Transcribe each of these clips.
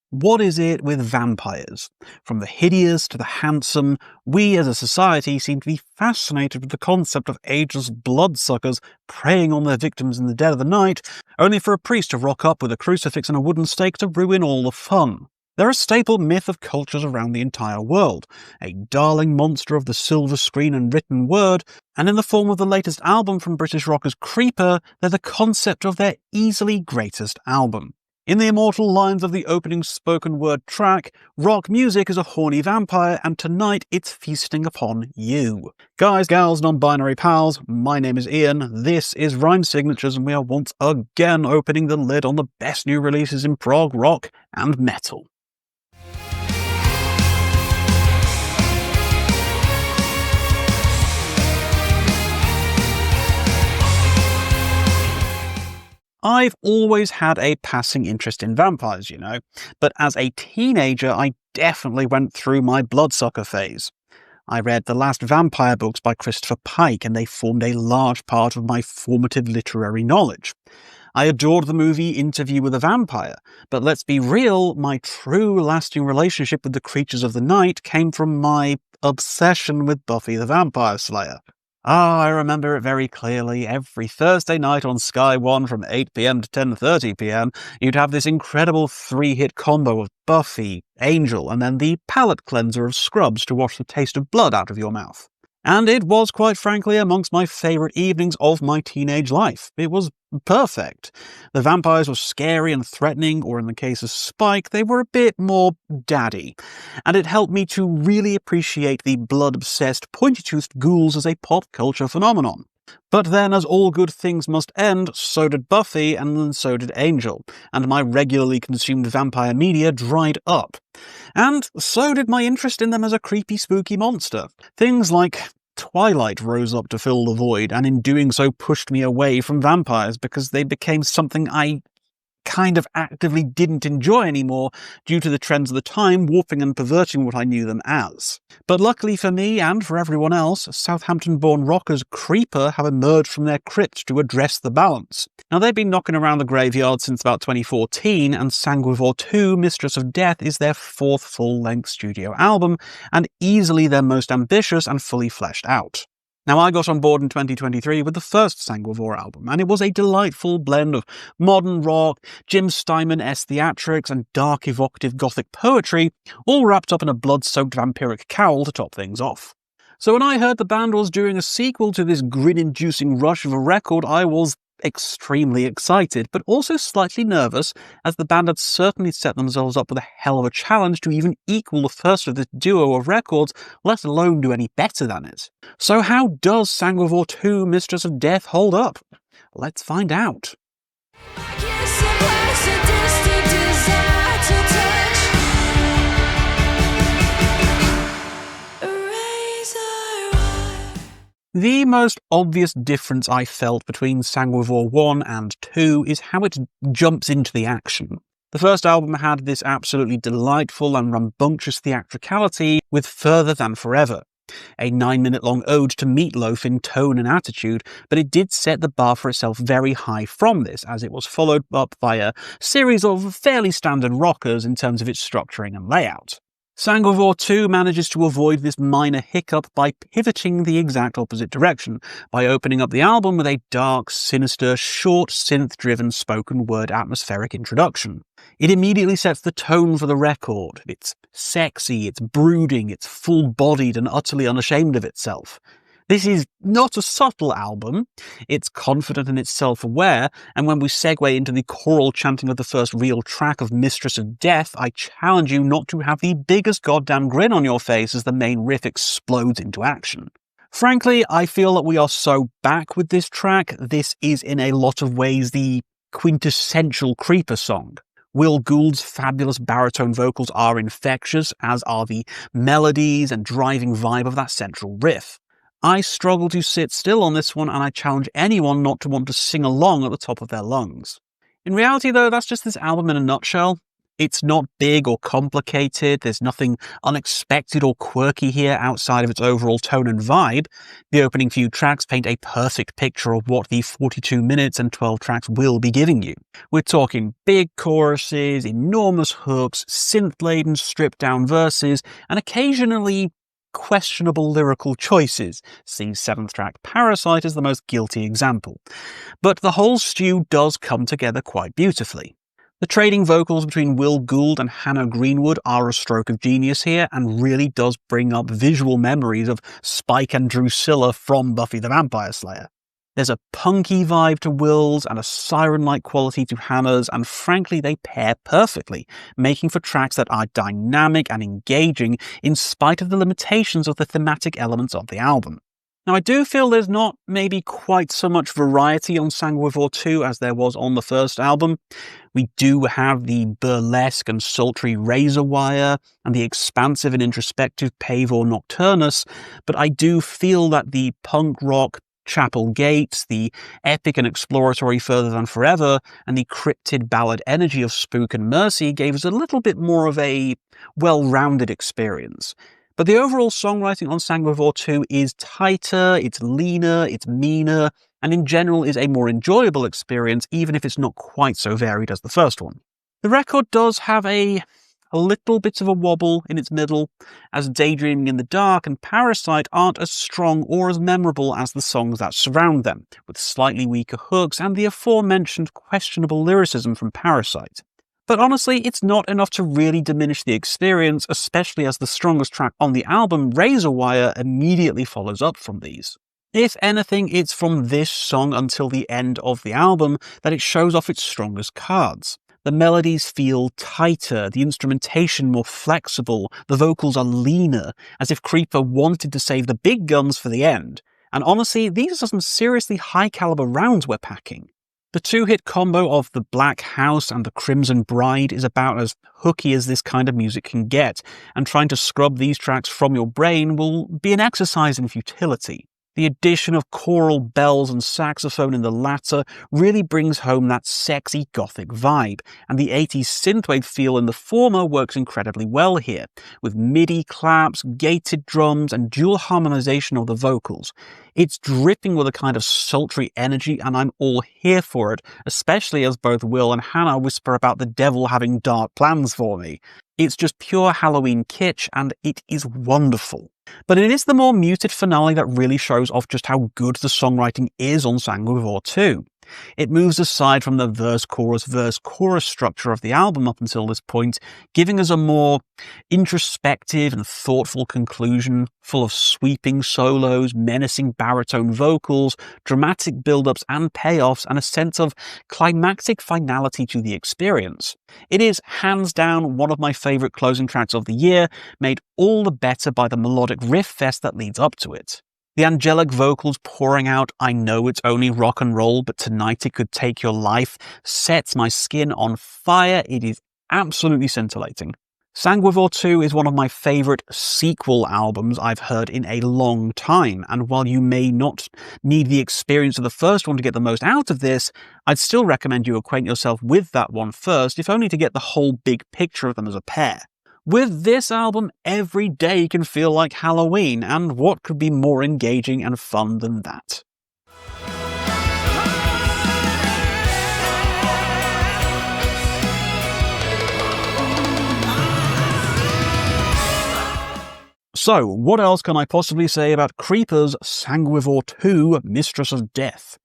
What is it with vampires? From the hideous to the handsome, we as a society seem to be fascinated with the concept of ageless bloodsuckers preying on their victims in the dead of the night, only for a priest to rock up with a crucifix and a wooden stake to ruin all the fun. They're a staple myth of cultures around the entire world, a darling monster of the silver screen and written word, and in the form of the latest album from British rockers Creeper, they're the concept of their easily greatest album. In the immortal lines of the opening spoken word track, rock music is a horny vampire, and tonight it's feasting upon you. Guys, gals, non-binary pals, my name is Ian, this is Rhyme Signatures, and we are once again opening the lid on the best new releases in prog rock and metal. I've always had a passing interest in vampires, but as a teenager I definitely went through my bloodsucker phase. I read the last vampire books by Christopher Pike, and they formed a large part of my formative literary knowledge. I adored the movie Interview with a Vampire, but let's be real, my true lasting relationship with the creatures of the night came from my obsession with Buffy the Vampire Slayer. I remember it very clearly. Every Thursday night on Sky 1 from 8 PM to 10:30 PM, you'd have this incredible 3-hit combo of Buffy, Angel, and then the palate cleanser of Scrubs to wash the taste of blood out of your mouth. And it was, quite frankly, amongst my favourite evenings of my teenage life. It was perfect. The vampires were scary and threatening, or in the case of Spike, they were a bit more daddy. And it helped me to really appreciate the blood-obsessed, pointy-toothed ghouls as a pop culture phenomenon. But then, as all good things must end, so did Buffy, and then so did Angel, and my regularly consumed vampire media dried up. And so did my interest in them as a creepy, spooky monster. Things like Twilight rose up to fill the void, and in doing so pushed me away from vampires because they became something I kind of actively didn't enjoy anymore due to the trends of the time warping and perverting what I knew them as. But luckily for me and for everyone else, Southampton-born rockers Creeper have emerged from their crypt to address the balance. Now they've been knocking around the graveyard since about 2014, and Sanguivore II, Mistress of Death is their 4th full-length studio album, and easily their most ambitious and fully fleshed out. Now, I got on board in 2023 with the first Sanguivore album, and it was a delightful blend of modern rock, Jim Steinman-esque theatrics, and dark evocative gothic poetry, all wrapped up in a blood-soaked vampiric cowl to top things off. So when I heard the band was doing a sequel to this grin-inducing rush of a record, I was extremely excited, but also slightly nervous, as the band had certainly set themselves up with a hell of a challenge to even equal the first of this duo of records, let alone do any better than it. So how does Sanguivore II, Mistress of Death hold up? Let's find out. The most obvious difference I felt between Sanguivore 1 and 2 is how it jumps into the action. The first album had this absolutely delightful and rambunctious theatricality with Further Than Forever, a 9-minute-long ode to Meatloaf in tone and attitude, but it did set the bar for itself very high from this, as it was followed up by a series of fairly standard rockers in terms of its structuring and layout. Sanguivore II manages to avoid this minor hiccup by pivoting the exact opposite direction, by opening up the album with a dark, sinister, short, synth-driven spoken word atmospheric introduction. It immediately sets the tone for the record. It's sexy, it's brooding, it's full-bodied and utterly unashamed of itself. This is not a subtle album, it's confident and it's self-aware, and when we segue into the choral chanting of the first real track of Mistress of Death, I challenge you not to have the biggest goddamn grin on your face as the main riff explodes into action. Frankly, I feel that we are so back with this track. This is in a lot of ways the quintessential Creeper song. Will Gould's fabulous baritone vocals are infectious, as are the melodies and driving vibe of that central riff. I struggle to sit still on this one, and I challenge anyone not to want to sing along at the top of their lungs. In reality, though, that's just this album in a nutshell. It's not big or complicated, there's nothing unexpected or quirky here outside of its overall tone and vibe. The opening few tracks paint a perfect picture of what the 42 minutes and 12 tracks will be giving you. We're talking big choruses, enormous hooks, synth-laden stripped-down verses, and occasionally questionable lyrical choices. See 7th track Parasite as the most guilty example. But the whole stew does come together quite beautifully. The trading vocals between Will Gould and Hannah Greenwood are a stroke of genius here and really does bring up visual memories of Spike and Drusilla from Buffy the Vampire Slayer. There's a punky vibe to Will's and a siren-like quality to Hannah's, and frankly they pair perfectly, making for tracks that are dynamic and engaging in spite of the limitations of the thematic elements of the album. Now, I do feel there's not maybe quite so much variety on Sanguivore II as there was on the first album. We do have the burlesque and sultry Razor Wire and the expansive and introspective Pavor Nocturnus, but I do feel that the punk rock Chapel Gates, the epic and exploratory Further Than Forever, and the cryptid ballad energy of Spook and Mercy gave us a little bit more of a well-rounded experience. But the overall songwriting on Sanguivore II is tighter, it's leaner, it's meaner, and in general is a more enjoyable experience, even if it's not quite so varied as the first one. The record does have a little bit of a wobble in its middle, as Daydreaming in the Dark and Parasite aren't as strong or as memorable as the songs that surround them, with slightly weaker hooks and the aforementioned questionable lyricism from Parasite. But honestly, it's not enough to really diminish the experience, especially as the strongest track on the album, Razor Wire, immediately follows up from these. If anything, it's from this song until the end of the album that it shows off its strongest cards. The melodies feel tighter, the instrumentation more flexible, the vocals are leaner, as if Creeper wanted to save the big guns for the end. And honestly, these are some seriously high-caliber rounds we're packing. The two-hit combo of The Black House and The Crimson Bride is about as hooky as this kind of music can get, and trying to scrub these tracks from your brain will be an exercise in futility. The addition of choral bells and saxophone in the latter really brings home that sexy gothic vibe, and the 80s synthwave feel in the former works incredibly well here, with MIDI claps, gated drums, and dual harmonization of the vocals. It's dripping with a kind of sultry energy, and I'm all here for it, especially as both Will and Hannah whisper about the devil having dark plans for me. It's just pure Halloween kitsch, and it is wonderful. But it is the more muted finale that really shows off just how good the songwriting is on Sanguivore II. It moves aside from the verse-chorus structure of the album up until this point, giving us a more introspective and thoughtful conclusion, full of sweeping solos, menacing baritone vocals, dramatic build-ups and payoffs, and a sense of climactic finality to the experience. It is, hands down, one of my favourite closing tracks of the year, made all the better by the melodic riff fest that leads up to it. The angelic vocals pouring out "I know it's only rock and roll, but tonight it could take your life" sets my skin on fire. It is absolutely scintillating. Sanguivore II is one of my favourite sequel albums I've heard in a long time, and while you may not need the experience of the first one to get the most out of this, I'd still recommend you acquaint yourself with that one first, if only to get the whole big picture of them as a pair. With this album, every day can feel like Halloween, and what could be more engaging and fun than that? So, what else can I possibly say about Creeper's Sanguivore II, Mistress of Death?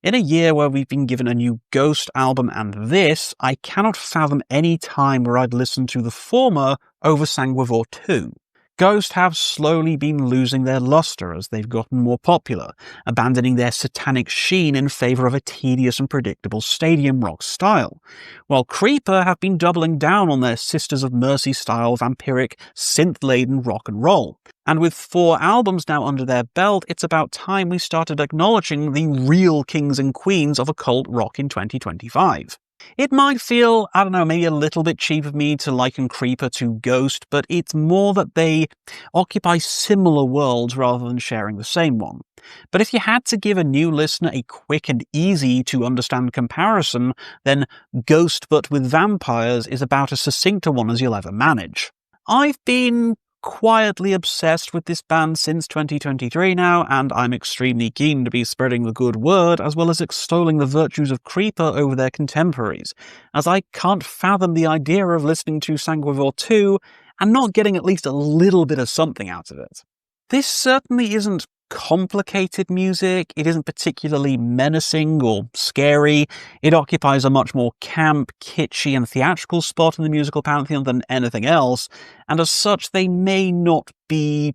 In a year where we've been given a new Ghost album and this, I cannot fathom any time where I'd listen to the former over Sanguivore II. Ghost have slowly been losing their luster as they've gotten more popular, abandoning their satanic sheen in favour of a tedious and predictable stadium rock style, while Creeper have been doubling down on their Sisters of Mercy style vampiric, synth-laden rock and roll. And with 4 albums now under their belt, it's about time we started acknowledging the real kings and queens of occult rock in 2025. It might feel, I don't know, maybe a little bit cheap of me to liken Creeper to Ghost, but it's more that they occupy similar worlds rather than sharing the same one. But if you had to give a new listener a quick and easy to understand comparison, then Ghost but with vampires is about as succinct a one as you'll ever manage. I've been quietly obsessed with this band since 2023 now, and I'm extremely keen to be spreading the good word as well as extolling the virtues of Creeper over their contemporaries, as I can't fathom the idea of listening to Sanguivore II and not getting at least a little bit of something out of it. This certainly isn't complicated music, it isn't particularly menacing or scary, it occupies a much more camp, kitschy and theatrical spot in the musical pantheon than anything else, and as such they may not be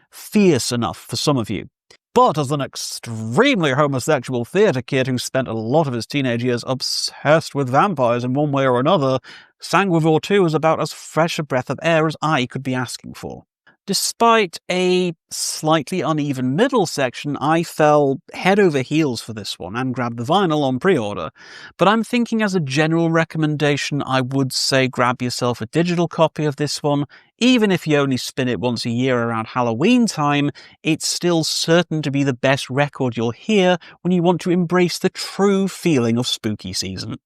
fierce enough for some of you. But as an extremely homosexual theatre kid who spent a lot of his teenage years obsessed with vampires in one way or another, Sanguivore II is about as fresh a breath of air as I could be asking for. Despite a slightly uneven middle section, I fell head over heels for this one and grabbed the vinyl on pre-order. But I'm thinking as a general recommendation, I would say grab yourself a digital copy of this one. Even if you only spin it once a year around Halloween time, it's still certain to be the best record you'll hear when you want to embrace the true feeling of spooky season.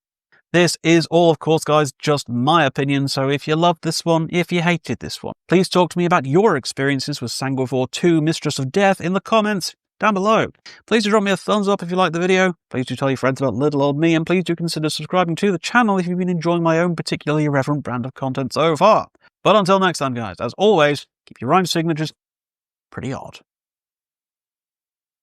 This is all, of course, guys, just my opinion, so if you loved this one, if you hated this one, please talk to me about your experiences with Sanguivore II, Mistress of Death in the comments down below. Please do drop me a thumbs up if you liked the video, please do tell your friends about little old me, and please do consider subscribing to the channel if you've been enjoying my own particularly irreverent brand of content so far. But until next time, guys, as always, keep your rhyme signatures pretty odd.